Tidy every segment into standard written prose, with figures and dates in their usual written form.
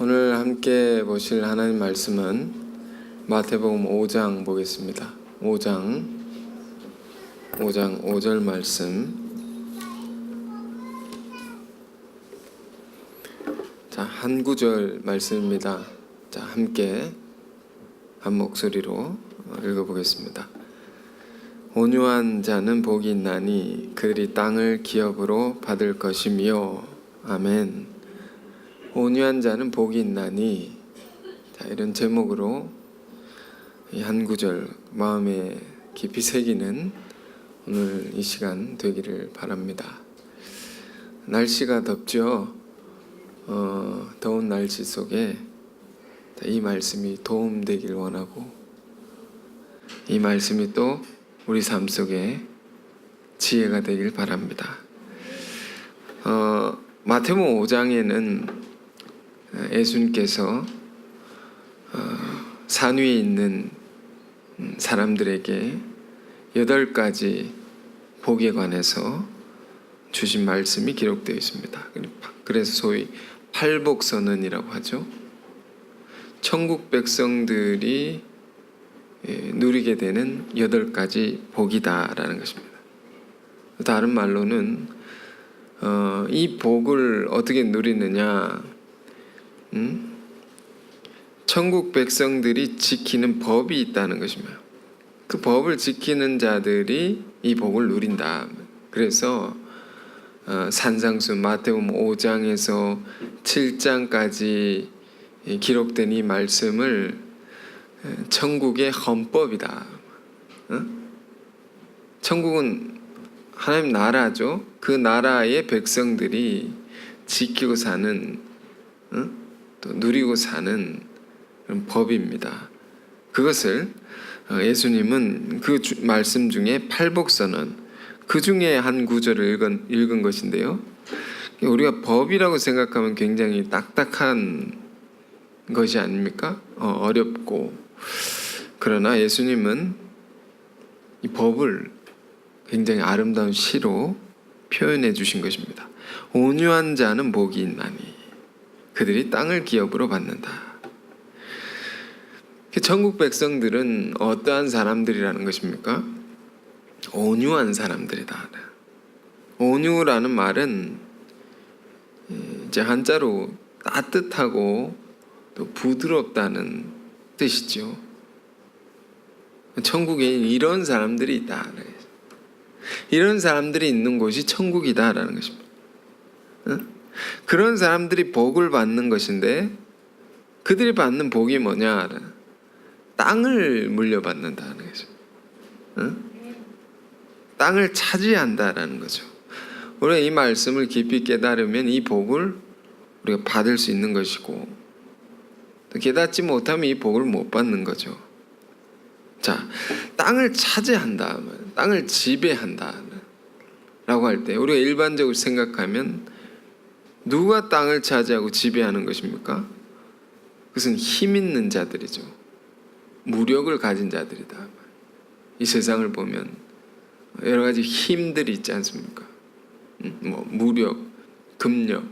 오늘 함께 보실 하나님 말씀은 마태복음 5장 보겠습니다. 5장 5절 말씀. 자, 한 구절 말씀입니다. 자, 함께 한 목소리로 읽어보겠습니다. 온유한 자는 복이 있나니 그들이 땅을 기업으로 받을 것이며. 아멘. 온유한 자는 복이 있나니, 자, 이런 제목으로 이 한 구절 마음에 깊이 새기는 오늘 이 시간 되기를 바랍니다. 날씨가 덥죠. 더운 날씨 속에 이 말씀이 도움되길 원하고, 이 말씀이 또 우리 삶 속에 지혜가 되길 바랍니다. 마태복음 5장에는 예수님께서 산 위에 있는 사람들에게 8가지 복에 관해서 주신 말씀이 기록되어 있습니다. 그래서 소위 팔복선언이라고 하죠. 천국 백성들이 누리게 되는 8가지 복이다라는 것입니다. 다른 말로는 이 복을 어떻게 누리느냐, 천국 백성들이 지키는 법이 있다는 것입니다. 그 법을 지키는 자들이 이 복을 누린다. 그래서 산상수 마태복음 5장에서 7장까지 기록된 이 말씀을 천국의 헌법이다. 천국은 하나님 나라죠. 그 나라의 백성들이 지키고 사는, 또 누리고 사는 그런 법입니다. 그것을 예수님은 그 말씀 중에 팔복선언, 그 중에 한 구절을 읽은 것인데요. 우리가 법이라고 생각하면 굉장히 딱딱한 것이 아닙니까? 어렵고. 그러나 예수님은 이 법을 굉장히 아름다운 시로 표현해 주신 것입니다. 온유한 자는 복이 있나니 그들이 땅을 기업으로 받는다. 천국 백성들은 어떠한 사람들이라는 것입니까? 온유한 사람들이다. 온유라는 말은 이제 한자로 따뜻하고 또 부드럽다는 뜻이죠. 천국에 이런 사람들이 있다. 이런 사람들이 있는 곳이 천국이다라는 것입니다. 그런 사람들이 복을 받는 것인데, 그들이 받는 복이 뭐냐? 땅을 물려받는다는 거죠. 땅을 차지한다라는 거죠. 우리가 이 말씀을 깊이 깨달으면 이 복을 우리가 받을 수 있는 것이고, 깨닫지 못하면 이 복을 못 받는 거죠. 자, 땅을 차지한다, 땅을 지배한다 라고 할 때 우리가 일반적으로 생각하면 누가 땅을 차지하고 지배하는 것입니까? 그것은 힘 있는 자들이죠. 무력을 가진 자들이다. 이 세상을 보면 여러 가지 힘들이 있지 않습니까? 무력, 금력,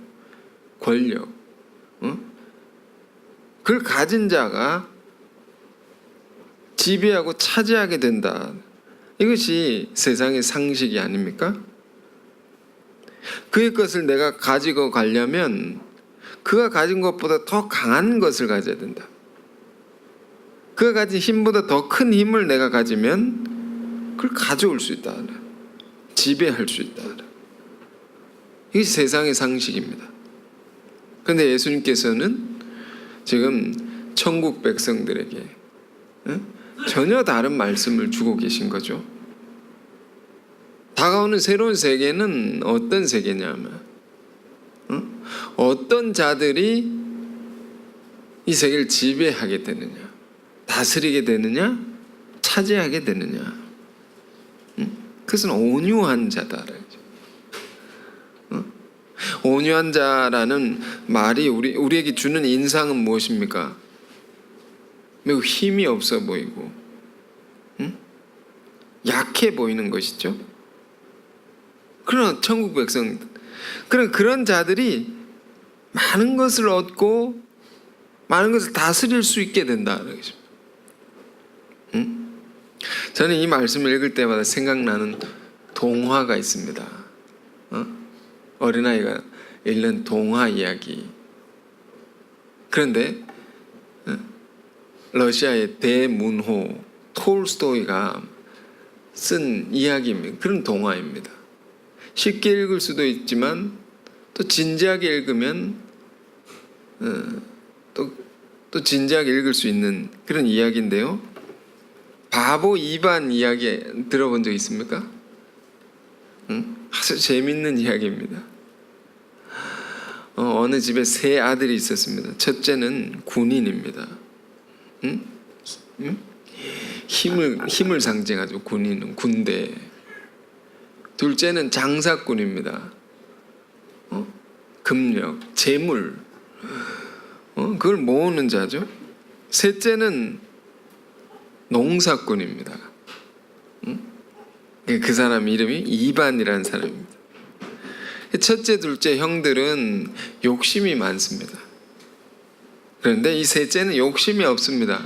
권력, 그걸 가진 자가 지배하고 차지하게 된다. 이것이 세상의 상식이 아닙니까? 그의 것을 내가 가지고 가려면 그가 가진 것보다 더 강한 것을 가져야 된다. 그가 가진 힘보다 더 큰 힘을 내가 가지면 그걸 가져올 수 있다. 지배할 수 있다. 이게 세상의 상식입니다. 그런데 예수님께서는 지금 천국 백성들에게 전혀 다른 말씀을 주고 계신 거죠. 다가오는 새로운 세계는 어떤 세계냐면, 어떤 자들이 이 세계를 지배하게 되느냐, 다스리게 되느냐, 차지하게 되느냐. 그것은 온유한 자다. 온유한 자라는 말이 우리에게 주는 인상은 무엇입니까? 매우 힘이 없어 보이고, 약해 보이는 것이죠. 그런 천국 백성, 그런 자들이 많은 것을 얻고 많은 것을 다스릴 수 있게 된다는 것입니다. 응? 저는 이 말씀을 읽을 때마다 생각나는 동화가 있습니다. 어린아이가 읽는 동화 이야기. 그런데 러시아의 대문호 톨스토이가 쓴 이야기입니다. 그런 동화입니다. 쉽게 읽을 수도 있지만 또 진지하게 읽으면 또 진지하게 읽을 수 있는 그런 이야기인데요. 바보 이반 이야기 들어본 적 있습니까? 아주 재밌는 이야기입니다. 어느 집에 세 아들이 있었습니다. 첫째는 군인입니다. 힘을 상징하죠. 군인은 군대. 둘째는 장사꾼입니다. 금력, 재물, 그걸 모으는 자죠. 셋째는 농사꾼입니다. 그 사람 이름이 이반이라는 사람입니다. 첫째, 둘째 형들은 욕심이 많습니다. 그런데 이 셋째는 욕심이 없습니다.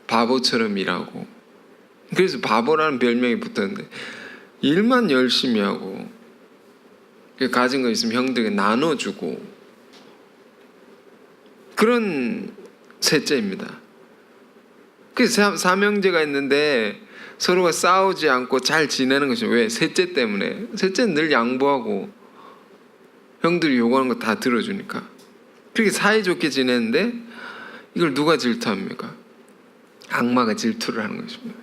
바보처럼 일하고. 그래서 바보라는 별명이 붙었는데 일만 열심히 하고 가진 거 있으면 형들에게 나눠주고 그런 셋째입니다. 그래서 삼형제가 있는데 서로가 싸우지 않고 잘 지내는 것이 왜? 셋째 때문에. 셋째는 늘 양보하고 형들이 요구하는 거 다 들어주니까 그렇게 사이좋게 지내는데 이걸 누가 질투합니까? 악마가 질투를 하는 것입니다.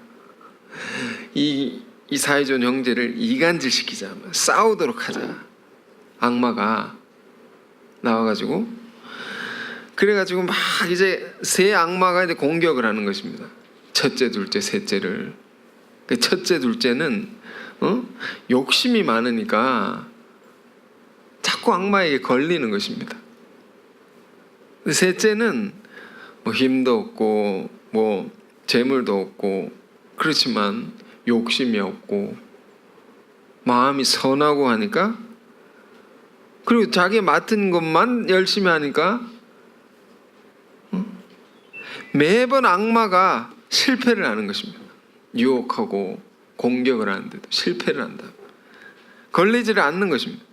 이 사이 좋은 형제를 이간질시키자, 싸우도록 하자. 악마가 나와가지고 그래가지고 막 이제 세 악마가 이제 공격을 하는 것입니다. 첫째, 둘째, 셋째를. 그 첫째, 둘째는 욕심이 많으니까 자꾸 악마에게 걸리는 것입니다. 셋째는 뭐 힘도 없고 뭐 재물도 없고 그렇지만 욕심이 없고 마음이 선하고 하니까 그리고 자기 맡은 것만 열심히 하니까 매번 악마가 실패를 하는 것입니다. 유혹하고 공격을 하는데도 실패를 한다. 걸리지를 않는 것입니다.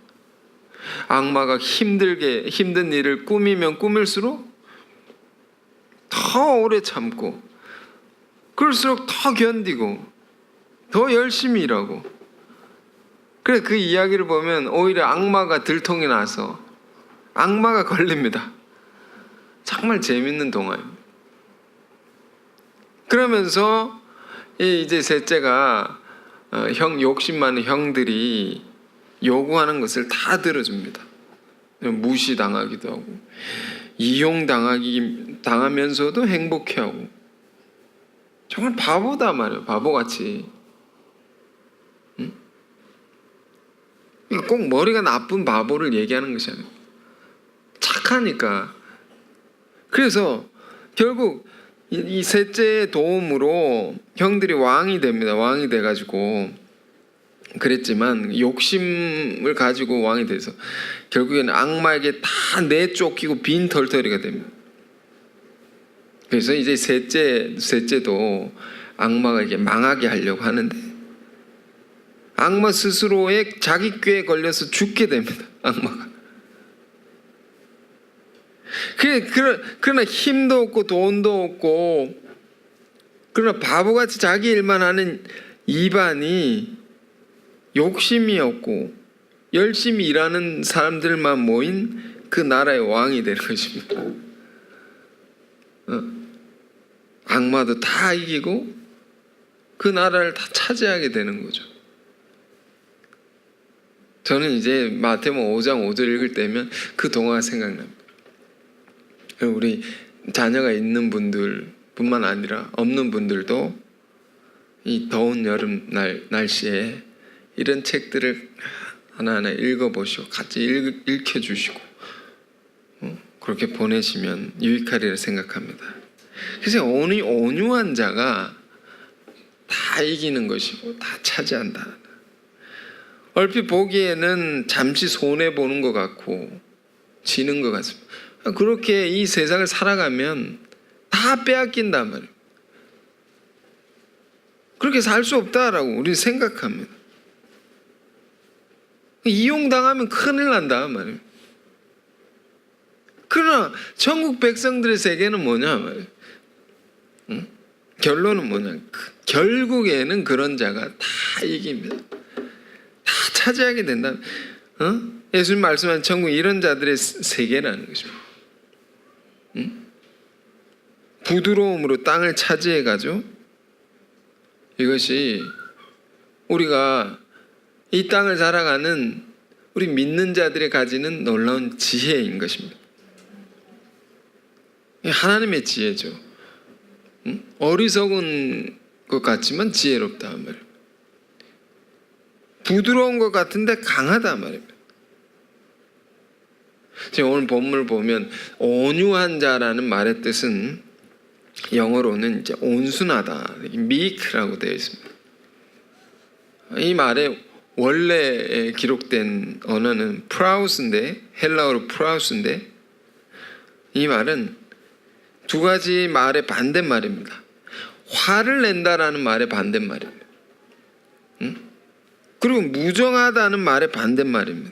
악마가 힘든 일을 꾸미면 꾸밀수록 더 오래 참고 그럴수록 더 견디고 더 열심히 일하고 그래서 그 이야기를 보면 오히려 악마가 들통이 나서 악마가 걸립니다. 정말 재밌는 동화입니다. 그러면서 이제 셋째가 욕심 많은 형들이 요구하는 것을 다 들어줍니다. 무시당하기도 하고 이용당하면서도 행복해하고 정말 바보다 말이에요. 바보같이. 꼭 머리가 나쁜 바보를 얘기하는 것이 아니에요. 착하니까. 그래서 결국 이 셋째의 도움으로 형들이 왕이 됩니다. 왕이 돼가지고 그랬지만 욕심을 가지고 왕이 돼서 결국에는 악마에게 다 내쫓기고 빈털터리가 됩니다. 그래서 이제 셋째도 악마가 이렇게 망하게 하려고 하는데 악마 스스로의 자기 꾀에 걸려서 죽게 됩니다. 악마가. 그러나 힘도 없고 돈도 없고 그러나 바보같이 자기 일만 하는 이반이 욕심이 없고 열심히 일하는 사람들만 모인 그 나라의 왕이 되는 것입니다. 악마도 다 이기고 그 나라를 다 차지하게 되는 거죠. 저는 이제 마태복음 5장 5절 읽을 때면 그 동화가 생각납니다. 우리 자녀가 있는 분들뿐만 아니라 없는 분들도 이 더운 여름 날씨에 이런 책들을 하나하나 읽어보시고 같이 읽혀주시고 그렇게 보내시면 유익하리라 생각합니다. 그래서 온유한 자가 다 이기는 것이고 다 차지한다. 얼핏 보기에는 잠시 손해보는 것 같고 지는 것 같습니다. 그렇게 이 세상을 살아가면 다 빼앗긴단 말이에요. 그렇게 살 수 없다라고 우리는 생각합니다. 이용당하면 큰일 난다 말이에요. 그러나 천국 백성들의 세계는 뭐냐 말이에요. 응? 결론은 뭐냐. 결국에는 그런 자가 다 이깁니다. 다 차지하게 된다. 예수님 말씀한 천국 이런 자들의 세계라는 것입니다. 응? 부드러움으로 땅을 차지해가지고 이것이 우리가 이 땅을 살아가는 우리 믿는 자들이 가지는 놀라운 지혜인 것입니다. 하나님의 지혜죠. 응? 어리석은 것 같지만 지혜롭다 말이에요. 부드러운 것 같은데 강하다 말입니다. 지금 오늘 본문을 보면 온유한 자라는 말의 뜻은 영어로는 이제 온순하다, meek라고 되어 있습니다. 이 말의 원래 기록된 언어는 프라우스인데, 헬라어로 프라우스인데, 이 말은 두 가지 말의 반대말입니다. 화를 낸다라는 말의 반대말입니다. 그리고 무정하다는 말의 반대말입니다.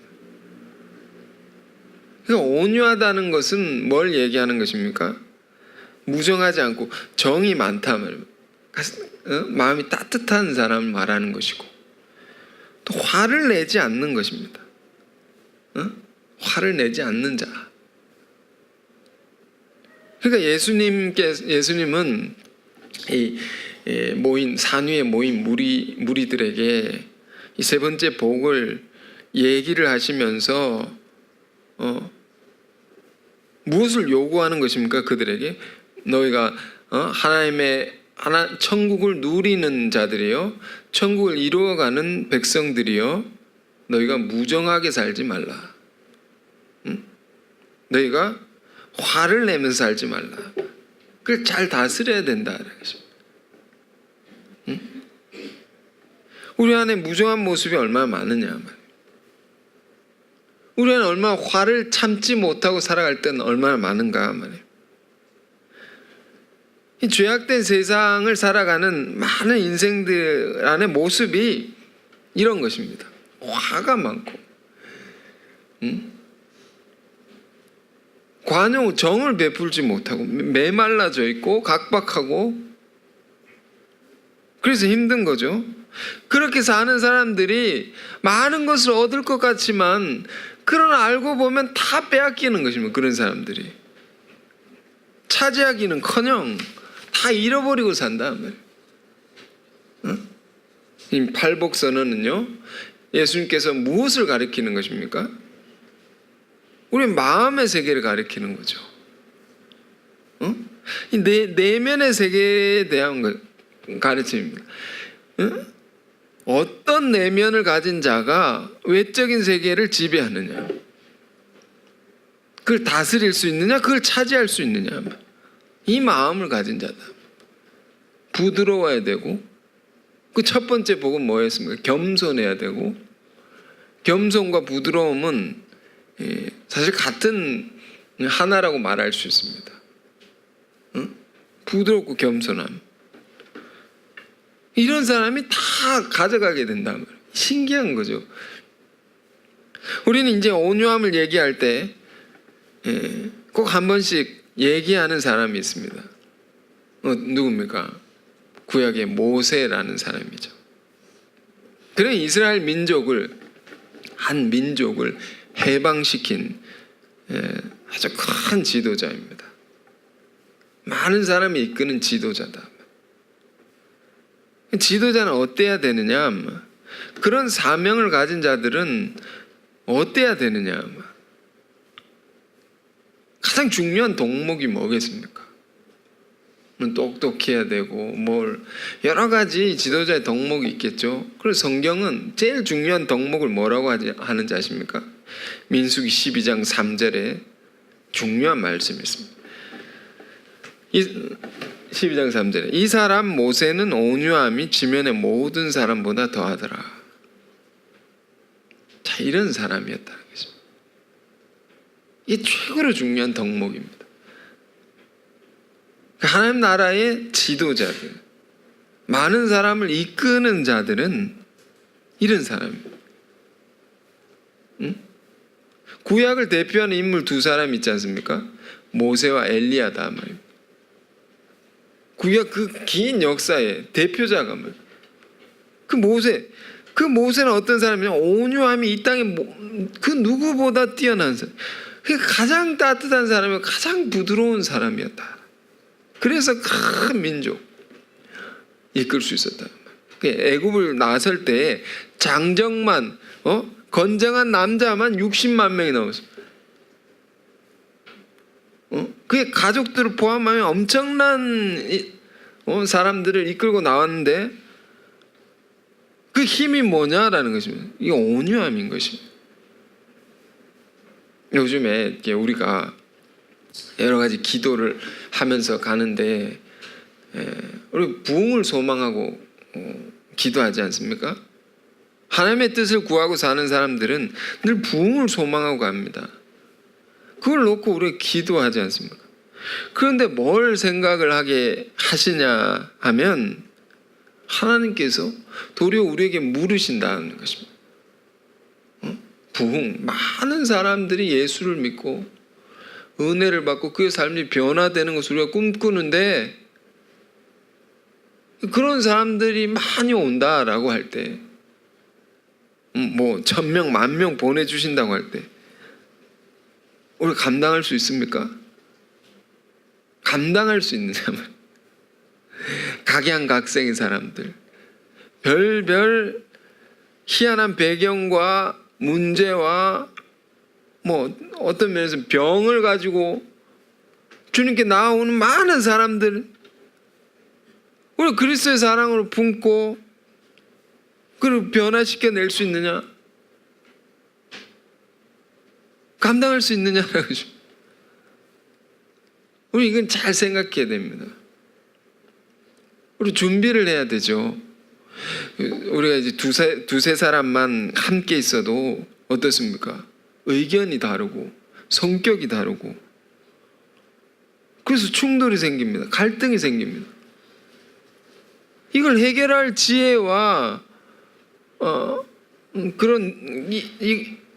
그러니까 온유하다는 것은 뭘 얘기하는 것입니까? 무정하지 않고 정이 많다 말입니다. 마음이 따뜻한 사람을 말하는 것이고, 또 화를 내지 않는 것입니다. 화를 내지 않는 자. 그러니까 예수님은 이 모인 산 위에 모인 무리들에게 이 세 번째 복을 얘기를 하시면서 무엇을 요구하는 것입니까? 그들에게 너희가 천국을 누리는 자들이요, 천국을 이루어가는 백성들이요, 너희가 무정하게 살지 말라. 너희가 화를 내면서 살지 말라. 그걸 잘 다스려야 된다. 우리 안에 무정한 모습이 얼마나 많으냐. 우리 안에 얼마나 화를 참지 못하고 살아갈 때는 얼마나 많은가 말이에요. 이 죄악된 세상을 살아가는 많은 인생들 안의 모습이 이런 것입니다. 화가 많고, 관용 정을 베풀지 못하고 메말라져 있고 각박하고, 그래서 힘든 거죠. 그렇게 사는 사람들이 많은 것을 얻을 것 같지만 그러나 알고 보면 다 빼앗기는 것입니다. 그런 사람들이 차지하기는커녕 다 잃어버리고 산다. 이 팔복선언은요, 예수님께서 무엇을 가리키는 것입니까? 우리 마음의 세계를 가리키는 거죠. 이 내면의 세계에 대한 가르침입니다. 어떤 내면을 가진 자가 외적인 세계를 지배하느냐, 그걸 다스릴 수 있느냐, 그걸 차지할 수 있느냐, 이 마음을 가진 자다. 부드러워야 되고, 그 첫 번째 복은 뭐였습니까? 겸손해야 되고, 겸손과 부드러움은 사실 같은 하나라고 말할 수 있습니다. 부드럽고 겸손함, 이런 사람이 다 가져가게 된다면 신기한 거죠. 우리는 이제 온유함을 얘기할 때 꼭 한 번씩 얘기하는 사람이 있습니다. 누굽니까? 구약의 모세라는 사람이죠. 그는 이스라엘 민족을, 한 민족을 해방시킨 아주 큰 지도자입니다. 많은 사람이 이끄는 지도자다. 지도자는 어때야 되느냐? 그런 사명을 가진 자들은 어때야 되느냐? 가장 중요한 덕목이 뭐겠습니까? 똑똑해야 되고 여러 가지 지도자의 덕목이 있겠죠. 그래서 성경은 제일 중요한 덕목을 뭐라고 하는지 아십니까? 민수기 12장 3절에 중요한 말씀이 있습니다. 12장 3절에 이 사람 모세는 온유함이 지면의 모든 사람보다 더하더라. 자, 이런 사람이었다는 것입니다. 이게 최고로 중요한 덕목입니다. 하나님 나라의 지도자들, 많은 사람을 이끄는 자들은 이런 사람입니다. 구약을 대표하는 인물 두 사람 있지 않습니까? 모세와 엘리야다 말입니다. 구약 그 긴 역사의 대표자가 말입니다. 그 모세는 어떤 사람이냐? 온유함이 이 땅에 그 누구보다 뛰어난 사람. 그 가장 따뜻한 사람이고 가장 부드러운 사람이었다. 그래서 큰 민족 이끌 수 있었다. 애굽을 나설 때 장정만 건장한 남자만 60만 명이 나왔습니다. 그게 가족들을 포함하면 엄청난 사람들을 이끌고 나왔는데 그 힘이 뭐냐라는 것입니다. 이게 온유함인 것입니다. 요즘에 우리가 여러 가지 기도를 하면서 가는데 우리 부흥을 소망하고 기도하지 않습니까? 하나님의 뜻을 구하고 사는 사람들은 늘 부흥을 소망하고 갑니다. 그걸 놓고 우리가 기도하지 않습니까? 그런데 뭘 생각을 하게 하시냐 하면 하나님께서 도리어 우리에게 물으신다는 것입니다. 부흥, 많은 사람들이 예수를 믿고 은혜를 받고 그의 삶이 변화되는 것을 우리가 꿈꾸는데 그런 사람들이 많이 온다라고 할 때 뭐 1000명, 10,000명 보내주신다고 할 때 우리 감당할 수 있습니까? 감당할 수 있느냐면 각양각색의 사람들, 별별 희한한 배경과 문제와 뭐 어떤 면에서 병을 가지고 주님께 나오는 많은 사람들, 우리 그리스도의 사랑으로 품고 그를 변화시켜 낼 수 있느냐? 감당할 수 있느냐라고 하죠. 우리 이건 잘 생각해야 됩니다. 우리 준비를 해야 되죠. 우리가 이제 두세 사람만 함께 있어도 어떻습니까? 의견이 다르고 성격이 다르고 그래서 충돌이 생깁니다. 갈등이 생깁니다. 이걸 해결할 지혜와 그런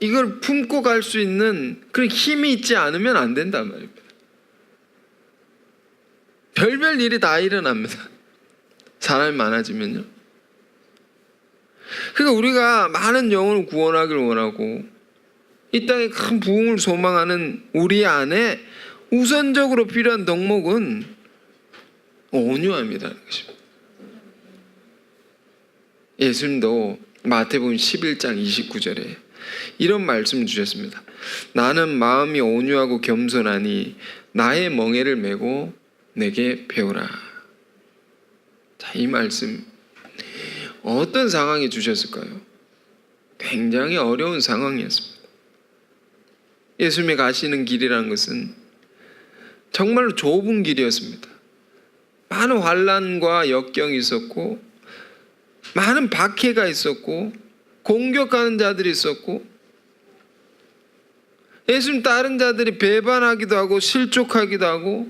이걸 품고 갈 수 있는 그런 힘이 있지 않으면 안 된단 말입니다. 별별 일이 다 일어납니다. 사람이 많아지면요. 그러니까 우리가 많은 영혼을 구원하길 원하고 이 땅에 큰 부흥을 소망하는 우리 안에 우선적으로 필요한 덕목은 온유함이라는 것입니다. 예수님도 마태복음 11장 29절에 이런 말씀 주셨습니다. 나는 마음이 온유하고 겸손하니 나의 멍에를 메고 내게 배우라. 자, 이 말씀 어떤 상황에 주셨을까요? 굉장히 어려운 상황이었습니다. 예수님이 가시는 길이라는 것은 정말로 좁은 길이었습니다. 많은 환난과 역경이 있었고 많은 박해가 있었고 공격하는 자들이 있었고 예수님 다른 자들이 배반하기도 하고 실족하기도 하고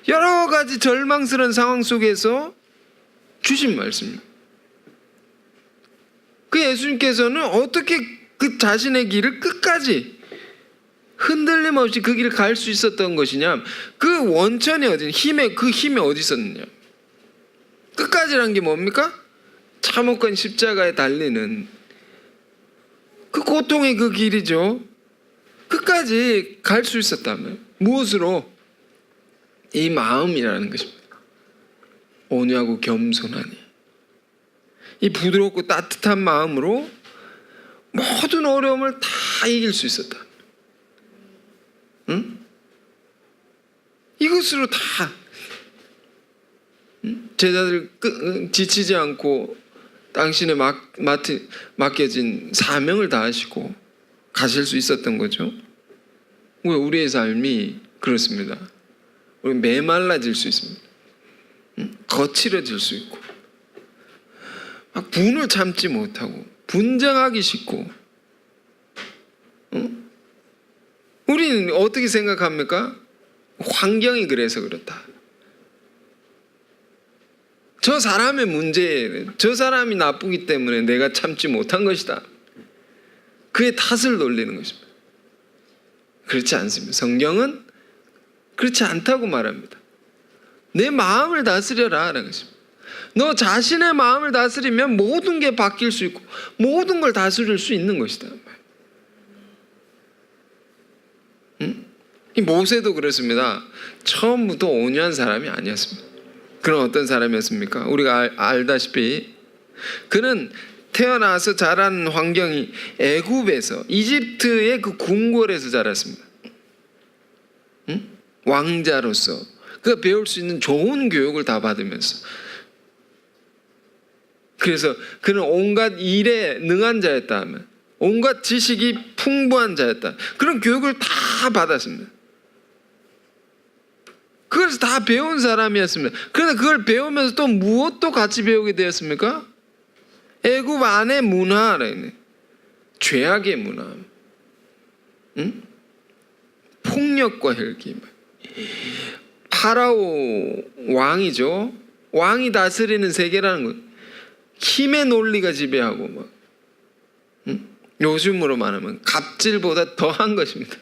여러 가지 절망스러운 상황 속에서 주신 말씀입니다. 그 예수님께서는 어떻게 그 자신의 길을 끝까지 흔들림 없이 그 길을 갈 수 있었던 것이냐? 그 원천이 그 힘이 어디 있었느냐? 끝까지란 게 뭡니까? 참혹한 십자가에 달리는 그 고통의 그 길이죠. 끝까지 갈 수 있었다면 무엇으로? 이 마음이라는 것입니다. 온유하고 겸손하니 이 부드럽고 따뜻한 마음으로 모든 어려움을 다 이길 수 있었다. 응? 이것으로 다 제자들 지치지 않고 당신의 맡겨진 사명을 다하시고 가실 수 있었던 거죠. 우리의 삶이 그렇습니다. 우리 메말라질 수 있습니다. 거칠어질 수 있고 막 분을 참지 못하고 분쟁하기 쉽고 우리는 어떻게 생각합니까? 환경이 그래서 그렇다. 저 사람의 문제, 저 사람이 나쁘기 때문에 내가 참지 못한 것이다. 그의 탓을 돌리는 것입니다. 그렇지 않습니다. 성경은 그렇지 않다고 말합니다. 내 마음을 다스려라 라는 것입니다. 너 자신의 마음을 다스리면 모든 게 바뀔 수 있고 모든 걸 다스릴 수 있는 것이다. 이 모세도 그렇습니다. 처음부터 온유한 사람이 아니었습니다. 그는 어떤 사람이었습니까? 우리가 알다시피 그는 태어나서 자란 환경이 애굽에서, 이집트의 그 궁궐에서 자랐습니다. 왕자로서 그가 배울 수 있는 좋은 교육을 다 받으면서, 그래서 그는 온갖 일에 능한 자였다 하면, 온갖 지식이 풍부한 자였다, 그런 교육을 다 받았습니다. 그걸 다 배운 사람이었습니다. 그런데 그걸 배우면서 또 무엇도 같이 배우게 되었습니까? 애굽 안의 문화라네. 죄악의 문화, 폭력과 혈기. 파라오 왕이죠. 왕이 다스리는 세계라는 것, 힘의 논리가 지배하고 막, 요즘으로 말하면 갑질보다 더한 것입니다.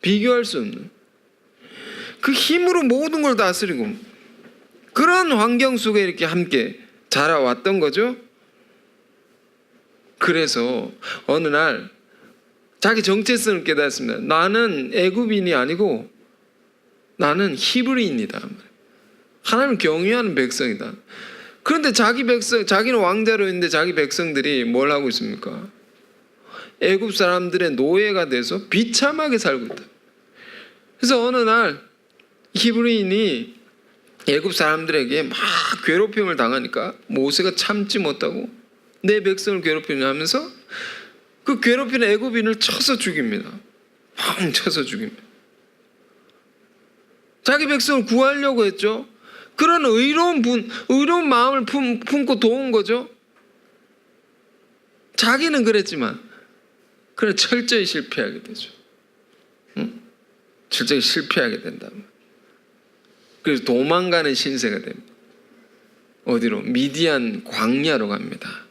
비교할 수 없는 그 힘으로 모든 걸 다스리고, 그런 환경 속에 이렇게 함께 자라왔던 거죠. 그래서 어느 날 자기 정체성을 깨닫습니다. 나는 애굽인이 아니고 나는 히브리인이다. 하나님을 경외하는 백성이다. 그런데 자기 백성, 자기는 왕자로 있는데 자기 백성들이 뭘 하고 있습니까? 애굽 사람들의 노예가 돼서 비참하게 살고 있다. 그래서 어느 날 히브리인이 애굽 사람들에게 막 괴롭힘을 당하니까 모세가 참지 못하고 내 백성을 괴롭히냐 하면서 그 괴롭히는 애굽인을 쳐서 죽입니다. 팡 쳐서 죽입니다. 자기 백성을 구하려고 했죠. 그런 의로운 마음을 품고 도운 거죠. 자기는 그랬지만 그는 철저히 실패하게 되죠. 철저히 실패하게 된다. 그래서 도망가는 신세가 됩니다. 어디로? 미디안 광야로 갑니다.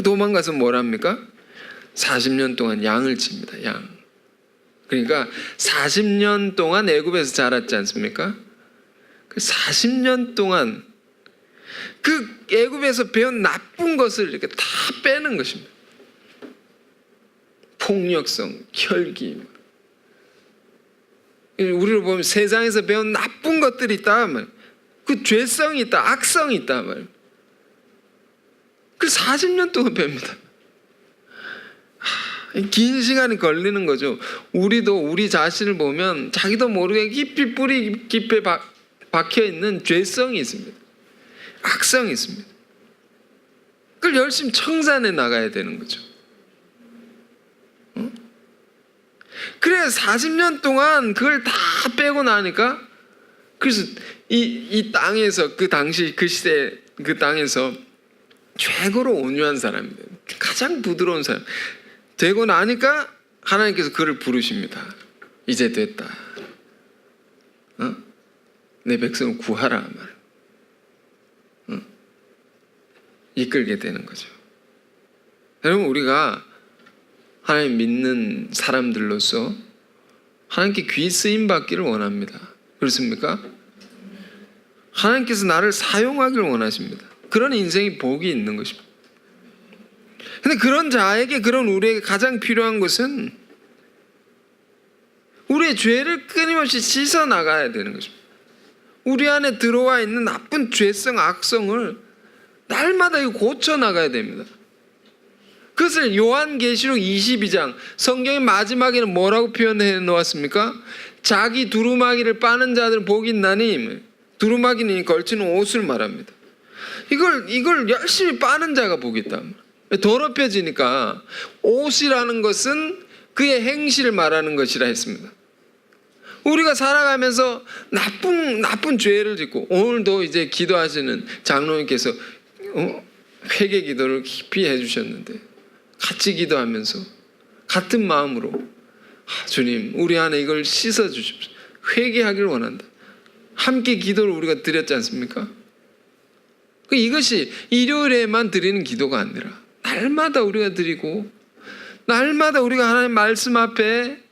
도망가서 뭘 합니까? 40년 동안 양을 칩니다. 양. 그러니까 40년 동안 애굽에서 자랐지 않습니까? 그 40년 동안 그 애굽에서 배운 나쁜 것을 이렇게 다 빼는 것입니다. 폭력성, 혈기. 우리를 보면 세상에서 배운 나쁜 것들이 있다. 그 죄성이 있다, 악성이 있다. 그 40년 동안 뺍니다. 긴 시간이 걸리는 거죠. 우리도 우리 자신을 보면 자기도 모르게 깊이 뿌리 깊이 박혀 있는 죄성이 있습니다. 악성이 있습니다. 그걸 열심히 청산해 나가야 되는 거죠. 그래서 40년 동안 그걸 다 빼고 나니까, 그래서 이 땅에서, 그 당시 그 시대 그 땅에서 최고로 온유한 사람입니다. 가장 부드러운 사람 되고 나니까 하나님께서 그를 부르십니다. 이제 됐다. 내 백성을 구하라 말. 이끌게 되는 거죠. 여러분, 우리가 하나님 믿는 사람들로서 하나님께 귀 쓰임 받기를 원합니다. 그렇습니까? 하나님께서 나를 사용하기를 원하십니다. 그런 인생이 복이 있는 것입니다. 그런데 그런 자에게, 그런 우리에게 가장 필요한 것은 우리의 죄를 끊임없이 씻어 나가야 되는 것입니다. 우리 안에 들어와 있는 나쁜 죄성, 악성을 날마다 고쳐 나가야 됩니다. 그것을 요한계시록 22장 성경의 마지막에는 뭐라고 표현해 놓았습니까? 자기 두루마기를 빠는 자들은 복이 있나니, 두루마기는 걸치는 옷을 말합니다. 이걸 열심히 빠는 자가 복이 있다. 더럽혀지니까 옷이라는 것은 그의 행실을 말하는 것이라 했습니다. 우리가 살아가면서 나쁜 죄를 짓고, 오늘도 이제 기도하시는 장로님께서 회개 기도를 깊이 해주셨는데, 같이 기도하면서 같은 마음으로 주님, 우리 안에 이걸 씻어 주십시오. 회개하기를 원한다. 함께 기도를 우리가 드렸지 않습니까? 이것이 일요일에만 드리는 기도가 아니라 날마다 우리가 드리고, 날마다 우리가 하나님 말씀 앞에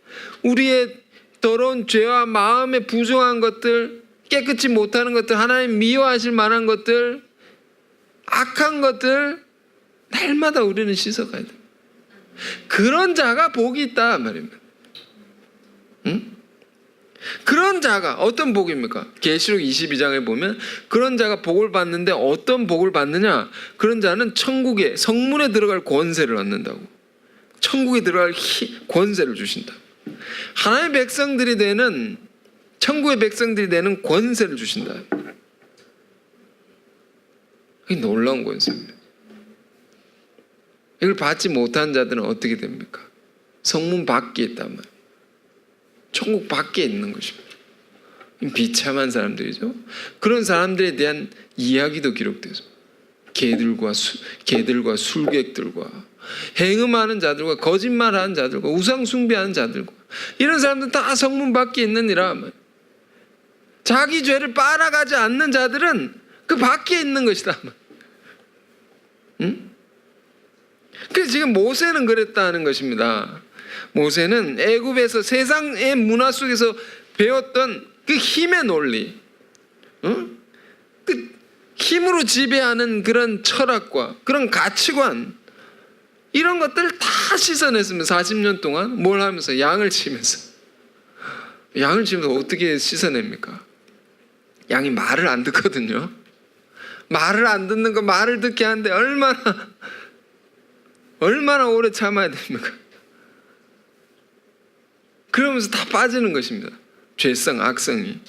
우리의 더러운 죄와 마음에 부정한 것들, 깨끗이 못하는 것들, 하나님 미워하실 만한 것들, 악한 것들 날마다 우리는 씻어가야 돼. 그런 자가 복이 있다 말입니다. 응? 그런 자가 어떤 복입니까? 계시록 22장에 보면 그런 자가 복을 받는데 어떤 복을 받느냐? 그런 자는 천국에, 성문에 들어갈 권세를 얻는다고. 천국에 들어갈 권세를 주신다. 하나님의 백성들이 되는, 천국의 백성들이 되는 권세를 주신다. 이게 놀라운 권세입니다. 이걸 받지 못한 자들은 어떻게 됩니까? 성문 밖에 있단 말이에요. 천국 밖에 있는 것입니다. 비참한 사람들이죠. 그런 사람들에 대한 이야기도 기록되죠. 개들과 술객들과 행음하는 자들과 거짓말하는 자들과 우상 숭배하는 자들과 이런 사람들 다 성문 밖에 있느니라. 자기 죄를 빨아가지 않는 자들은 그 밖에 있는 것이다. 응? 그래서 지금 모세는 그랬다는 것입니다. 모세는 애굽에서 세상의 문화 속에서 배웠던 그 힘의 논리, 그 힘으로 지배하는 그런 철학과 그런 가치관, 이런 것들을 다 씻어냈습니다. 40년 동안 뭘 하면서? 양을 치면서. 양을 치면서 어떻게 씻어냅니까? 양이 말을 안 듣거든요. 말을 안 듣는 거 말을 듣게 하는데 얼마나 오래 참아야 됩니까? 그러면서 다 빠지는 것입니다. 죄성, 악성이.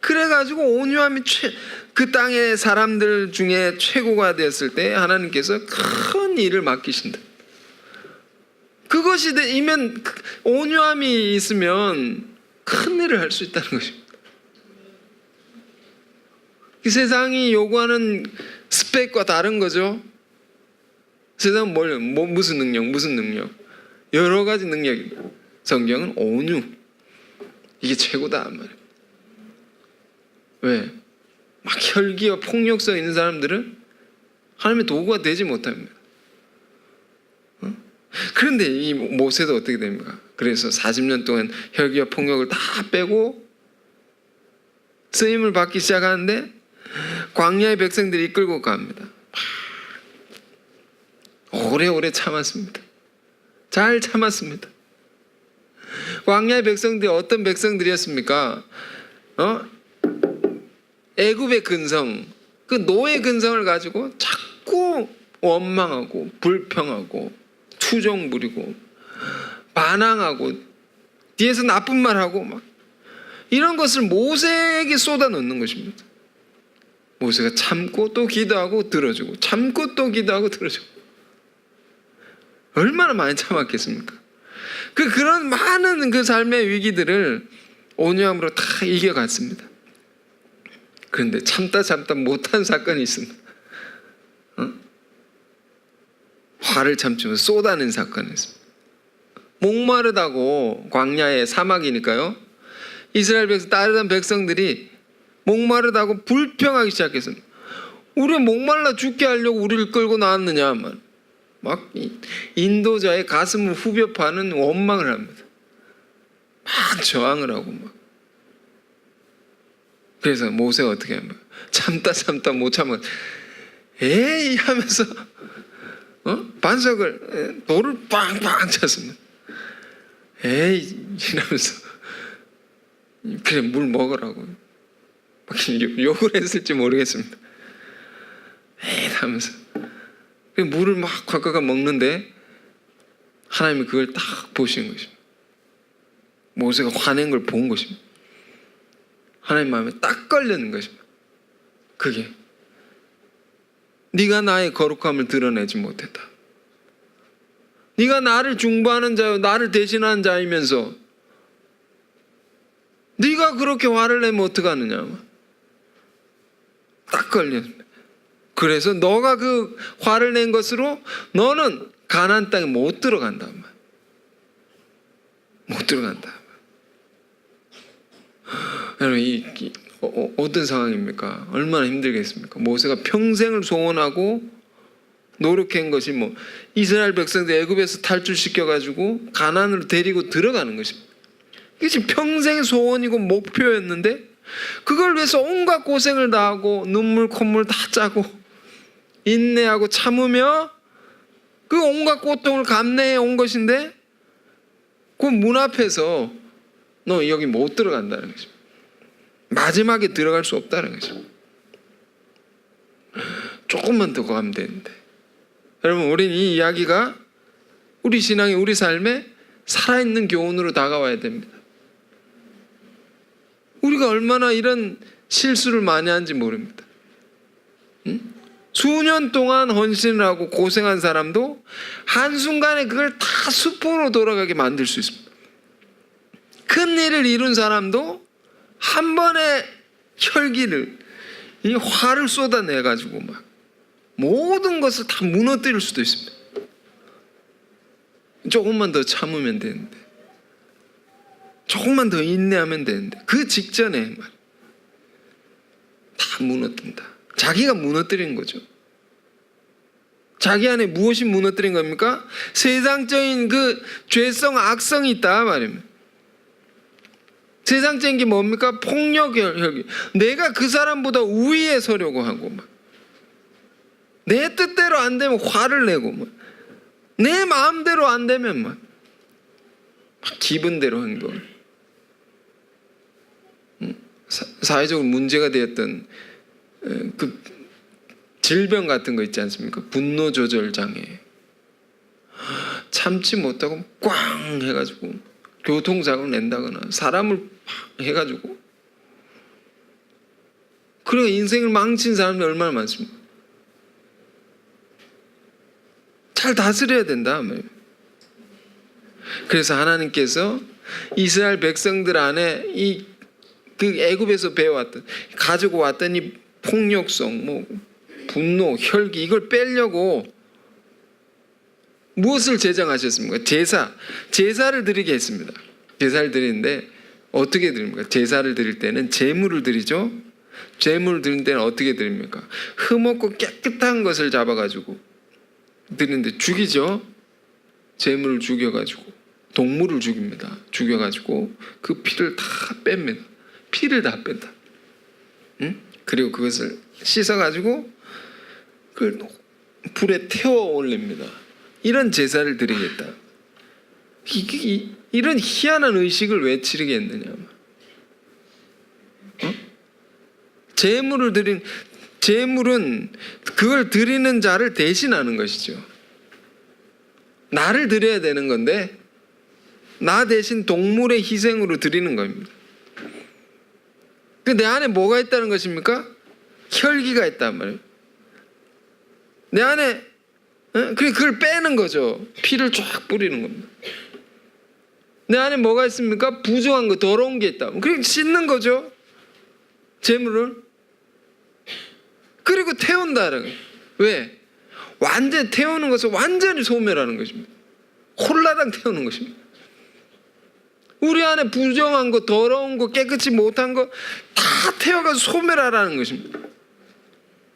그래가지고 온유함이 그 땅의 사람들 중에 최고가 되었을 때 하나님께서 큰 일을 맡기신다. 그것이 이면, 온유함이 있으면 큰 일을 할 수 있다는 것입니다. 이 세상이 요구하는 스펙과 다른 거죠. 세상은 무슨 능력? 여러 가지 능력입니다. 성경은 온유, 이게 최고다 말이에요. 왜? 막 혈기와 폭력성 있는 사람들은 하나님의 도구가 되지 못합니다. 그런데 이 모세도 어떻게 됩니까? 그래서 40년 동안 혈기와 폭력을 다 빼고 쓰임을 받기 시작하는데 광야의 백성들이 이끌고 갑니다. 오래오래 참았습니다. 잘 참았습니다. 광야의 백성들이 어떤 백성들이었습니까? 애굽의 근성, 그 노예 근성을 가지고 자꾸 원망하고 불평하고 투정 부리고 반항하고 뒤에서 나쁜 말하고 막 이런 것을 모세에게 쏟아놓는 것입니다. 모세가 참고 또 기도하고 들어주고, 참고 또 기도하고 들어주고. 얼마나 많이 참았겠습니까? 그런 많은 그 삶의 위기들을 온유함으로 다 이겨갔습니다. 그런데 참다 못한 사건이 있습니다. 화를 참지 못해 쏟아낸 사건이 있습니다. 목마르다고, 광야의 사막이니까요, 이스라엘 백성, 다른 백성들이 목마르다고 불평하기 시작했습니다. 우리 목말라 죽게 하려고 우리를 끌고 나왔느냐. 막 인도자의 가슴을 후벼 파는 원망을 합니다. 막 저항을 하고 막. 그래서 모세가 어떻게 합니까? 참다 못 참아 에이 하면서 반석을 돌을 빵빵 쳤습니다. 에이 이러면서 그래 물 먹으라고 막 욕을 했을지 모르겠습니다. 에이 하면서 물을 막 콱콱 먹는데 하나님이 그걸 딱 보시는 것입니다. 모세가 화낸 걸 본 것입니다. 하나님 마음에 딱 걸리는 것입니다. 그게 네가 나의 거룩함을 드러내지 못했다. 네가 나를 중보하는 자요 나를 대신하는 자이면서 네가 그렇게 화를 내면 어떡하느냐. 딱 걸렸습니다. 그래서 너가 그 화를 낸 것으로 너는 가나안 땅에 못 들어간다. 못 들어간다. 여러분 어떤 상황입니까? 얼마나 힘들겠습니까? 모세가 평생을 소원하고 노력한 것이 이스라엘 백성들 애굽에서 탈출시켜가지고 가나안으로 데리고 들어가는 것입니다. 이게 평생의 소원이고 목표였는데 그걸 위해서 온갖 고생을 다하고 눈물 콧물 다 짜고 인내하고 참으며 그 온갖 고통을 감내해 온 것인데 그 문 앞에서 너 여기 못 들어간다는 것입니다. 마지막에 들어갈 수 없다는 것입니다. 조금만 더 가면 되는데 여러분 우리는 이 이야기가 우리 신앙이 우리 삶에 살아있는 교훈으로 다가와야 됩니다. 우리가 얼마나 이런 실수를 많이 하는지 모릅니다. 수년 동안 헌신을 하고 고생한 사람도 한순간에 그걸 다 수포로 돌아가게 만들 수 있습니다. 큰 일을 이룬 사람도 한 번에 혈기를 이 화를 쏟아내가지고 막 모든 것을 다 무너뜨릴 수도 있습니다. 조금만 더 참으면 되는데 조금만 더 인내하면 되는데 그 직전에 다 무너뜨린다. 자기가 무너뜨린 거죠. 자기 안에 무엇이 무너뜨린 겁니까? 세상적인 그 죄성, 악성이 있다 말입니다. 세상적인 게 뭡니까? 폭력, 혈기. 내가 그 사람보다 우위에 서려고 하고 내 뜻대로 안 되면 화를 내고 내 마음대로 안 되면 막 기분대로 행동을. 사회적으로 문제가 되었던 그 질병 같은 거 있지 않습니까? 분노 조절 장애. 참지 못하고 꽝 해가지고 교통사고를 낸다거나 사람을 해가지고 그리고 인생을 망친 사람이 얼마나 많습니까? 잘 다스려야 된다. 그래서 하나님께서 이스라엘 백성들 안에 그 애굽에서 배워왔던 가지고 왔던 이 폭력성, 분노, 혈기 이걸 빼려고 무엇을 제정하셨습니까? 제사를 드리게 했습니다. 제사를 드리는데 어떻게 드립니까? 제사를 드릴 때는 제물을 드리죠. 제물을 드릴 때는 어떻게 드립니까? 흠없고 깨끗한 것을 잡아가지고 드리는데 죽이죠. 제물을 죽여가지고 동물을 죽입니다. 죽여가지고 그 피를 다 뺍니다. 피를 다 뺀다. 응? 그리고 그것을 씻어가지고 그걸 불에 태워 올립니다. 이런 제사를 드리겠다. 이런 희한한 의식을 왜 치르겠느냐. 제물은 그걸 드리는 자를 대신하는 것이죠. 나를 드려야 되는 건데 나 대신 동물의 희생으로 드리는 겁니다. 내 안에 뭐가 있다는 것입니까? 혈기가 있단 말이에요. 내 안에 그걸 빼는 거죠. 피를 쫙 뿌리는 겁니다. 내 안에 뭐가 있습니까? 부정한 거, 더러운 게 있다. 그리고 씻는 거죠. 재물을. 그리고 태운다는 거예요. 왜? 완전히 태우는 것은 완전히 소멸하는 것입니다. 홀라당 태우는 것입니다. 우리 안에 부정한 거, 더러운 거, 깨끗이 못한 거 다 태워가서 소멸하라는 것입니다.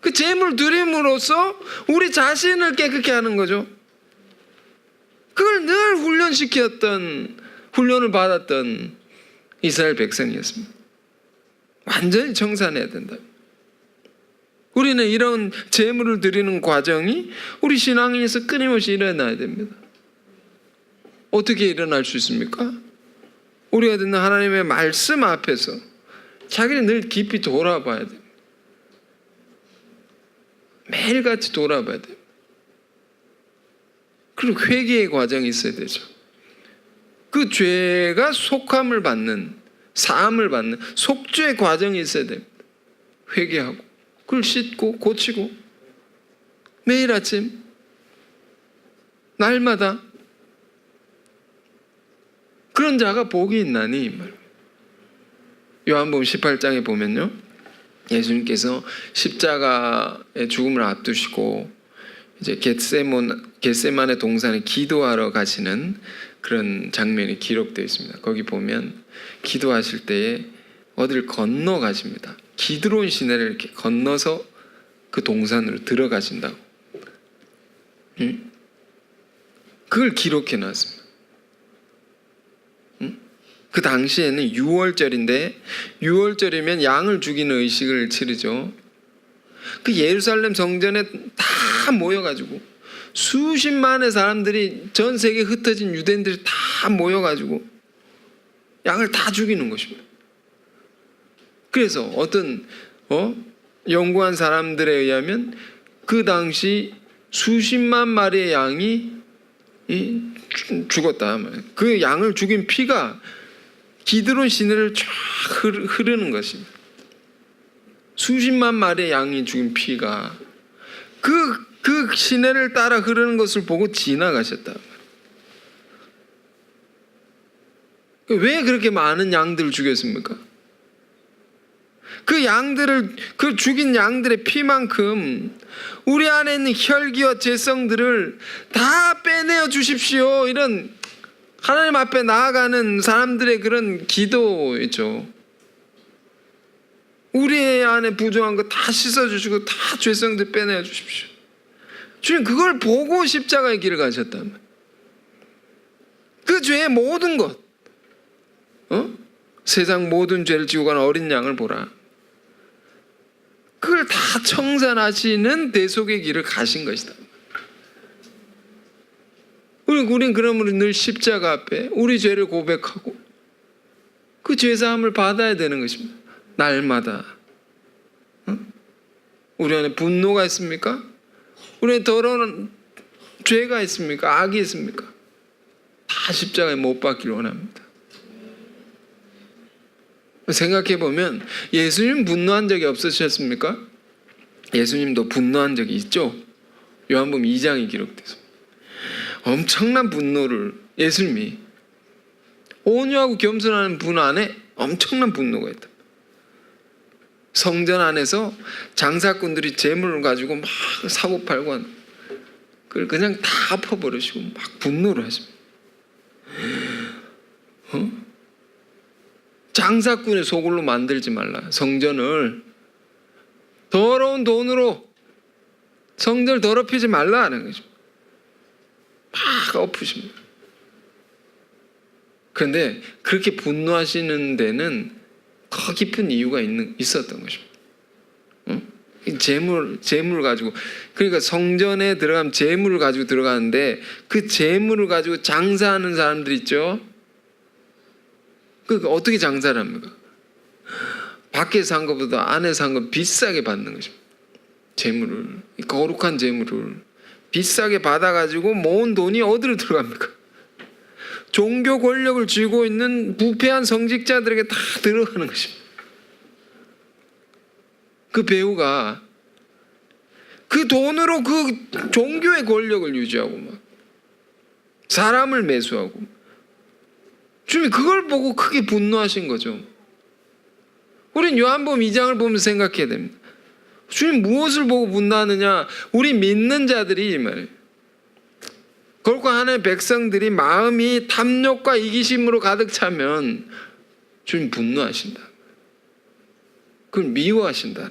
그 제물 드림으로써 우리 자신을 깨끗게 하는 거죠. 그걸 늘 훈련을 받았던 이스라엘 백성이었습니다. 완전히 청산해야 된다. 우리는 이런 제물을 드리는 과정이 우리 신앙에서 끊임없이 일어나야 됩니다. 어떻게 일어날 수 있습니까? 우리가 듣는 하나님의 말씀 앞에서 자기를 늘 깊이 돌아봐야 됩니다. 매일같이 돌아봐야 돼요. 그리고 회개의 과정이 있어야 되죠. 그 죄가 속함을 받는, 사함을 받는 속죄의 과정이 있어야 됩니다. 회개하고 그걸 씻고 고치고 매일 아침 날마다 그런 자가 복이 있나니. 요한복음 18장에 보면요, 예수님께서 십자가의 죽음을 앞두시고 이제 겟세마네 동산에 기도하러 가시는 그런 장면이 기록되어 있습니다. 거기 보면 기도하실 때에 어디를 건너 가십니다. 기드론 시내를 이렇게 건너서 그 동산으로 들어가신다고. 그걸 기록해 놨습니다. 그 당시에는 6월절인데 6월절이면 양을 죽이는 의식을 치르죠. 그 예루살렘 성전에 다 모여가지고 수십만의 사람들이, 전 세계에 흩어진 유대인들이 다 모여가지고 양을 다 죽이는 것입니다. 그래서 어떤 연구한 사람들에 의하면 그 당시 수십만 마리의 양이 죽었다. 그 양을 죽인 피가 기드론 시내를 쫙 흐르는 것입니다. 수십만 마리의 양이 죽인 피가 그 시내를 따라 흐르는 것을 보고 지나가셨다. 왜 그렇게 많은 양들을 죽였습니까? 그 죽인 양들의 피만큼 우리 안에 있는 혈기와 죄성들을 다 빼내어 주십시오. 이런 하나님 앞에 나아가는 사람들의 그런 기도이죠. 우리 안에 부정한 거 다 씻어주시고 다 죄성들 빼내어 주십시오. 주님, 그걸 보고 십자가의 길을 가셨다면 그 죄의 모든 것, 세상 모든 죄를 지고 가는 어린 양을 보라. 그걸 다 청산하시는 대속의 길을 가신 것이다. 우린 그러므로 늘 십자가 앞에 우리 죄를 고백하고 그 죄사함을 받아야 되는 것입니다. 날마다. 우리 안에 분노가 있습니까? 우리 안에 더러운 죄가 있습니까? 악이 있습니까? 다 십자가에 못 박기를 원합니다. 생각해보면 예수님 분노한 적이 없으셨습니까? 예수님도 분노한 적이 있죠. 요한복음 2장이 기록됐습니다. 엄청난 분노를 예수님이, 온유하고 겸손한 분 안에 엄청난 분노가 있다. 성전 안에서 장사꾼들이 재물을 가지고 막 사고팔고 하는 그걸 그냥 다 엎어버리시고 막 분노를 하십니다. 장사꾼의 소굴로 만들지 말라. 성전을 더러운 돈으로 성전을 더럽히지 말라 하는 거죠. 막 엎으십니다. 그런데 그렇게 분노하시는 데는 더 깊은 이유가 있었던 것입니다. 재물 가지고, 그러니까 성전에 들어가면 재물을 가지고 들어가는데 그 재물을 가지고 장사하는 사람들 있죠. 그러니까 어떻게 장사를 합니까? 밖에서 산 것보다 안에서 산 건 비싸게 받는 것입니다. 재물을, 거룩한 재물을 비싸게 받아가지고 모은 돈이 어디로 들어갑니까? 종교 권력을 쥐고 있는 부패한 성직자들에게 다 들어가는 것입니다. 그 배우가 그 돈으로 그 종교의 권력을 유지하고 막 사람을 매수하고, 주님이 그걸 보고 크게 분노하신 거죠. 우린 요한복음 2장을 보면서 생각해야 됩니다. 주님 무엇을 보고 분노하느냐? 우리 믿는 자들이 이 말이에요. 거룩한 하나님의 백성들이 마음이 탐욕과 이기심으로 가득 차면 주님 분노하신다. 그걸 미워하신다.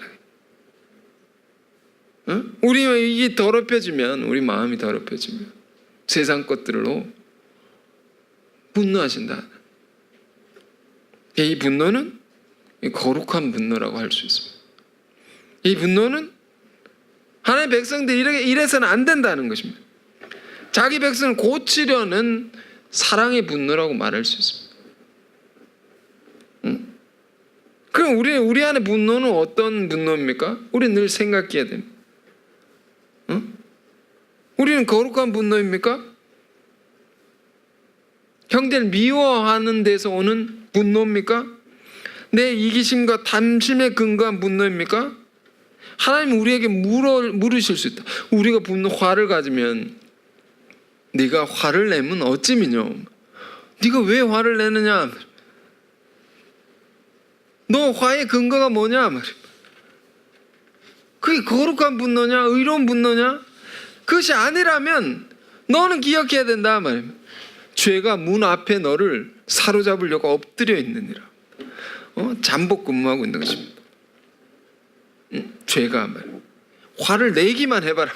우리 이게 더럽혀지면, 우리 마음이 더럽혀지면 세상 것들로 분노하신다. 이 분노는 거룩한 분노라고 할 수 있습니다. 이 분노는 하나님의 백성들이 이래서는 안 된다는 것입니다. 자기 백성을 고치려는 사랑의 분노라고 말할 수 있습니다. 그럼 우리 안에 분노는 어떤 분노입니까? 우리는 늘 생각해야 됩니다. 우리는 거룩한 분노입니까? 형제를 미워하는 데서 오는 분노입니까? 내 이기심과 탐심에 근거한 분노입니까? 하나님은 우리에게 물으실 수 있다. 우리가 화를 가지면 네가 화를 내면 어찌미뇨? 네가 왜 화를 내느냐? 너 화의 근거가 뭐냐? 그게 거룩한 분노냐? 의로운 분노냐? 그것이 아니라면 너는 기억해야 된다 말입니다. 죄가 문 앞에 너를 사로잡으려고 엎드려 있느니라. 잠복 근무하고 있는 것입니다. 죄가 말이야. 화를 내기만 해봐라.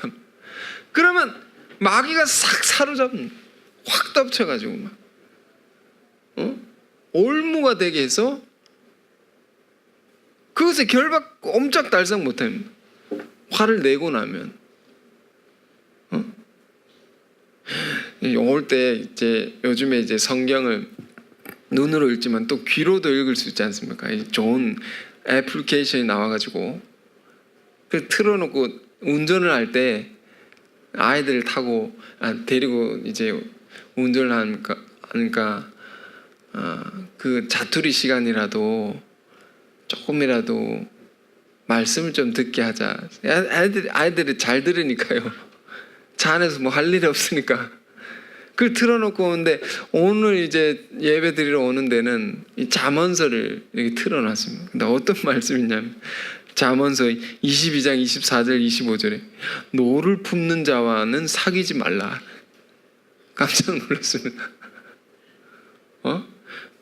그러면 마귀가 싹 사로잡는, 확 덮쳐가지고 막 올무가 되게 해서 그것에 결박 옴짝달싹 못합니다. 화를 내고 나면 올 때 이제 요즘에 이제 성경을 눈으로 읽지만 또 귀로도 읽을 수 있지 않습니까? 좋은 애플리케이션이 나와가지고 그 틀어놓고 운전을 할 때 아이들을 타고 데리고 이제 운전을 하니까 그 자투리 시간이라도 조금이라도 말씀을 좀 듣게 하자. 아이들이 잘 들으니까요. 차 안에서 뭐 할 일이 없으니까 그걸 틀어놓고 오는데, 오늘 이제 예배 드리러 오는 데는 이 잠언서를 이렇게 틀어놨습니다. 근데 어떤 말씀이냐면 잠언서 22장 24절 25절에 노를 품는 자와는 사귀지 말라. 깜짝 놀랐습니다.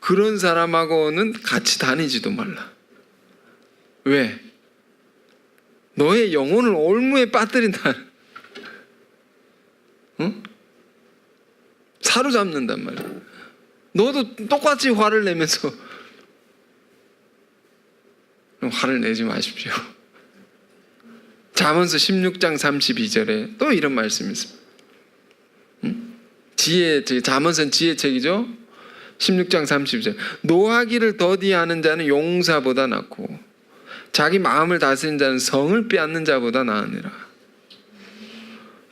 그런 사람하고는 같이 다니지도 말라. 왜? 너의 영혼을 올무에 빠뜨린다. 사로잡는단 말이야. 너도 똑같이 화를 내면서 화를 내지 마십시오. 잠언서 16장 32절에 또 이런 말씀이 있습니다. 잠언서는 지혜책이죠. 16장 32절 노하기를 더디하는 자는 용사보다 낫고 자기 마음을 다스리는 자는 성을 빼앗는 자보다 나으니라.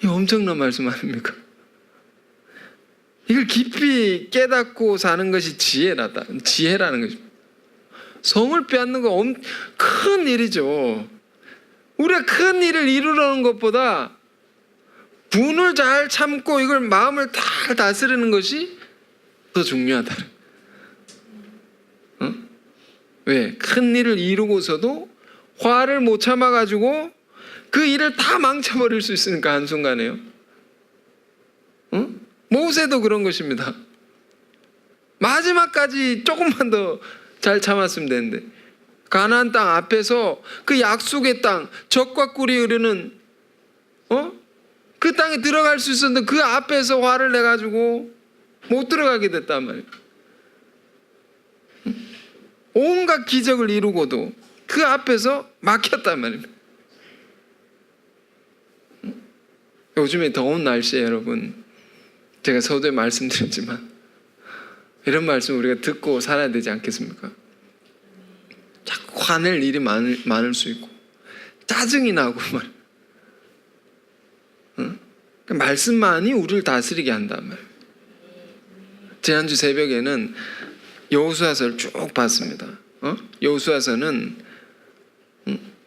이 엄청난 말씀 아닙니까? 이걸 깊이 깨닫고 사는 것이 지혜라는 것입니다. 성을 빼앗는 거 큰 일이죠. 우리가 큰 일을 이루려는 것보다 분을 잘 참고 이걸 마음을 잘 다스리는 것이 더 중요하다. 왜? 큰 일을 이루고서도 화를 못 참아가지고 그 일을 다 망쳐버릴 수 있으니까 한순간에요. 모세도 그런 것입니다. 마지막까지 조금만 더 잘 참았으면 되는데 가나안 땅 앞에서 그 약속의 땅 젖과 꿀이 흐르는 그 땅에 들어갈 수 있었는데 그 앞에서 화를 내가지고 못 들어가게 됐단 말이에요. 온갖 기적을 이루고도 그 앞에서 막혔단 말입니다. 요즘에 더운 날씨에 여러분, 제가 서두에 말씀드렸지만 이런 말씀 우리가 듣고 살아야 되지 않겠습니까? 자꾸 화낼 일이 많을 수 있고 짜증이 나고 그 말씀만이 우리를 다스리게 한단 말이에요. 지난주 새벽에는 여호수아서를 쭉 봤습니다. 여호수아서는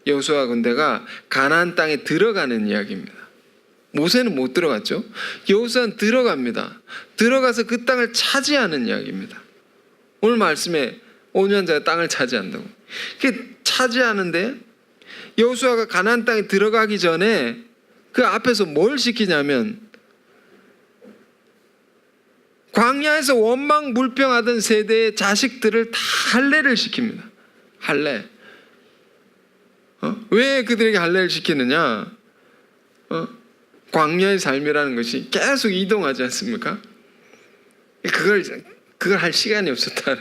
여호수아 군대가 가나안 땅에 들어가는 이야기입니다. 모세는 못 들어갔죠. 여호수아는 들어갑니다. 들어가서 그 땅을 차지하는 이야기입니다. 오늘 말씀에 5년 전에 땅을 차지한다고. 그 차지하는데 여호수아가 가나안 땅에 들어가기 전에 그 앞에서 뭘 시키냐면 광야에서 원망불평하던 세대의 자식들을 다 할례를 시킵니다. 할례. 왜 그들에게 할례를 시키느냐? 광야의 삶이라는 것이 계속 이동하지 않습니까? 그걸 할 시간이 없었다.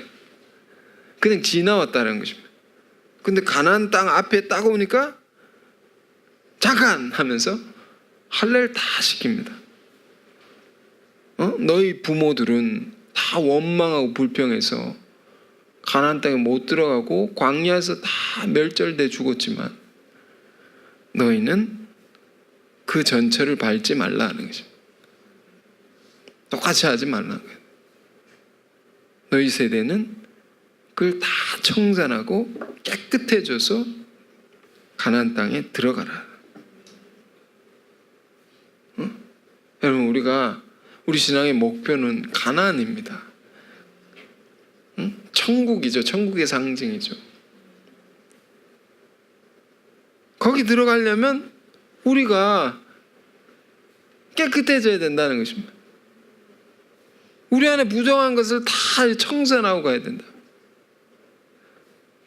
그냥 지나왔다는 것입니다. 근데 가나안 땅 앞에 딱 오니까 잠깐 하면서 할례를 다 시킵니다. 너희 부모들은 다 원망하고 불평해서 가나안 땅에 못 들어가고 광야에서 다 멸절돼 죽었지만 너희는 그 전철을 밟지 말라는 것입니다. 똑같이 하지 말라는 거예요. 너희 세대는 그걸 다 청산하고 깨끗해져서 가나안 땅에 들어가라. 여러분, 우리 신앙의 목표는 가나안입니다. 천국이죠. 천국의 상징이죠. 거기 들어가려면 우리가 깨끗해져야 된다는 것입니다. 우리 안에 부정한 것을 다 청산하고 가야 된다.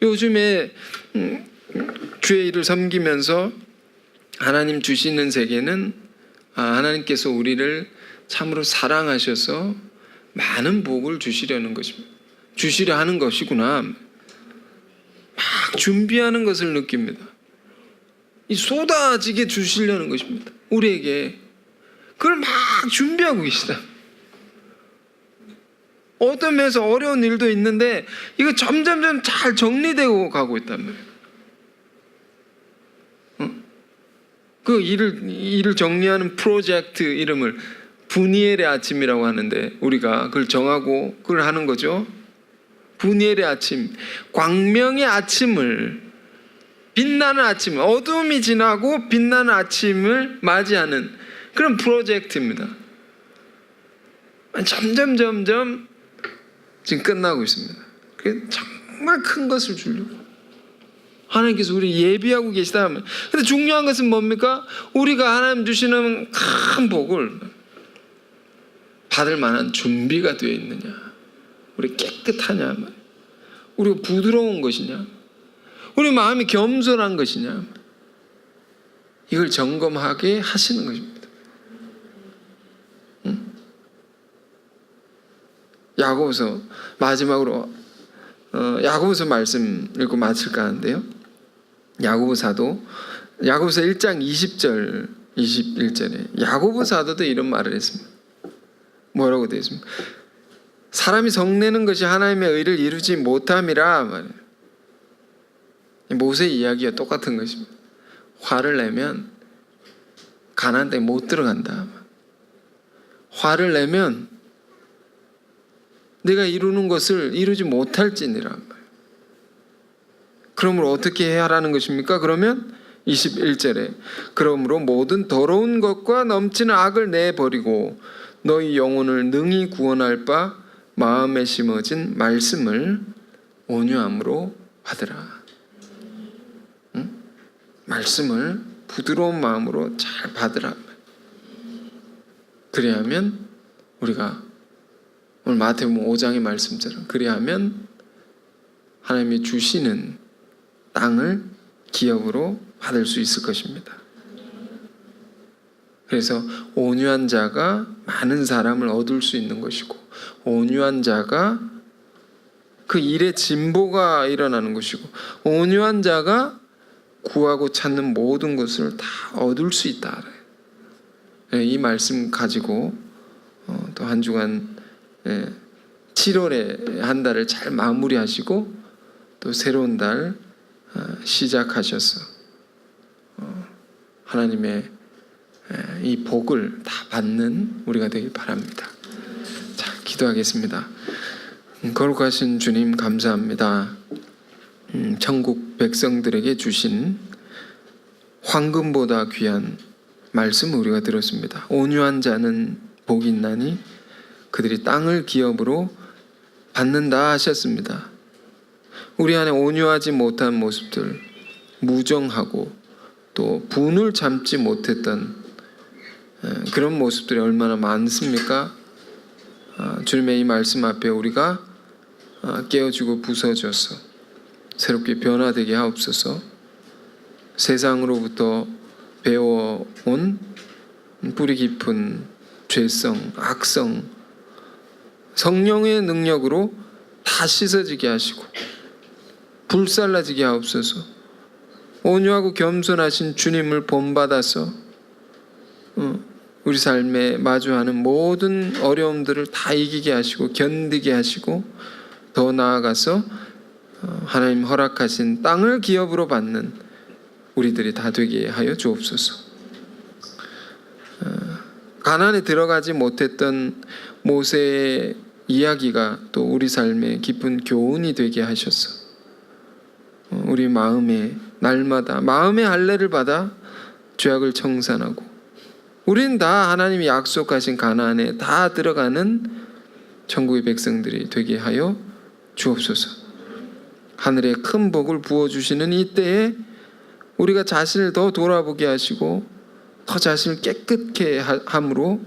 요즘에 주의 일을 섬기면서 하나님 주시는 세계는 하나님께서 우리를 참으로 사랑하셔서 많은 복을 주시려는 것입니다. 주시려 하는 것이구나. 막 준비하는 것을 느낍니다. 이 쏟아지게 주시려는 것입니다. 우리에게 그걸 막 준비하고 계시다. 어떤 면에서 어려운 일도 있는데 이거 점점점 잘 정리되고 가고 있단 말이에요. 그 일을 정리하는 프로젝트 이름을 부니엘의 아침이라고 하는데 우리가 그걸 정하고 그걸 하는 거죠. 부니엘의 아침, 광명의 아침을, 빛나는 아침, 어둠이 지나고 빛나는 아침을 맞이하는 그런 프로젝트입니다. 점점 지금 끝나고 있습니다. 정말 큰 것을 주려고 하나님께서 우리 예비하고 계시다 하면, 근데 중요한 것은 뭡니까? 우리가 하나님 주시는 큰 복을 받을 만한 준비가 되어 있느냐, 우리 깨끗하냐, 우리가 부드러운 것이냐, 우리 마음이 겸손한 것이냐, 이걸 점검하게 하시는 것입니다. 야고보서 마지막으로 야고보서 말씀 읽고 마칠까 하는데요. 야고보서 1장 20절 21절에 야고보 사도도 이런 말을 했습니다. 뭐라고 되어 있습니까? 사람이 성내는 것이 하나님의 의를 이루지 못함이라 말이에요. 모세 이야기와 똑같은 것입니다. 화를 내면 가나안 땅에 못 들어간다. 화를 내면 내가 이루는 것을 이루지 못할지니라 말이에요. 그러므로 어떻게 해야 하라는 것입니까? 그러면 21절에 그러므로 모든 더러운 것과 넘치는 악을 내버리고 너희 영혼을 능히 구원할 바 마음에 심어진 말씀을 온유함으로 받으라. 말씀을 부드러운 마음으로 잘 받으라. 그래야면 우리가 오늘 마태복음 5장의 말씀처럼 그래야면 하나님이 주시는 땅을 기업으로 받을 수 있을 것입니다. 그래서 온유한 자가 많은 사람을 얻을 수 있는 것이고, 온유한 자가 그 일의 진보가 일어나는 것이고, 온유한 자가 구하고 찾는 모든 것을 다 얻을 수 있다. 이 말씀 가지고 또 한 주간 7월에 한 달을 잘 마무리하시고 또 새로운 달 시작하셔서 하나님의 이 복을 다 받는 우리가 되길 바랍니다. 자, 기도하겠습니다. 거룩하신 주님 감사합니다. 천국 백성들에게 주신 황금보다 귀한 말씀을 우리가 들었습니다. 온유한 자는 복이 있나니 그들이 땅을 기업으로 받는다 하셨습니다. 우리 안에 온유하지 못한 모습들, 무정하고 또 분을 참지 못했던 그런 모습들이 얼마나 많습니까? 주님의 이 말씀 앞에 우리가 깨어지고 부서져서 새롭게 변화되게 하옵소서. 세상으로부터 배워온 뿌리 깊은 죄성, 악성, 성령의 능력으로 다 씻어지게 하시고 불살라지게 하옵소서. 온유하고 겸손하신 주님을 본받아서 우리 삶에 마주하는 모든 어려움들을 다 이기게 하시고 견디게 하시고 더 나아가서 하나님 허락하신 땅을 기업으로 받는 우리들이 다 되게 하여 주옵소서. 가나안에 들어가지 못했던 모세의 이야기가 또 우리 삶에 깊은 교훈이 되게 하셔서 우리 마음에 날마다 마음의 할례를 받아 죄악을 청산하고 우리는 다 하나님이 약속하신 가나안에 다 들어가는 천국의 백성들이 되게 하여 주옵소서. 하늘의 큰 복을 부어주시는 이때에 우리가 자신을 더 돌아보게 하시고 더 자신을 깨끗게 함으로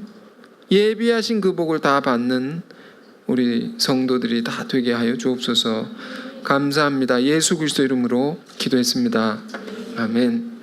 예비하신 그 복을 다 받는 우리 성도들이 다 되게 하여 주옵소서. 감사합니다. 예수 그리스도 이름으로 기도했습니다. 아멘.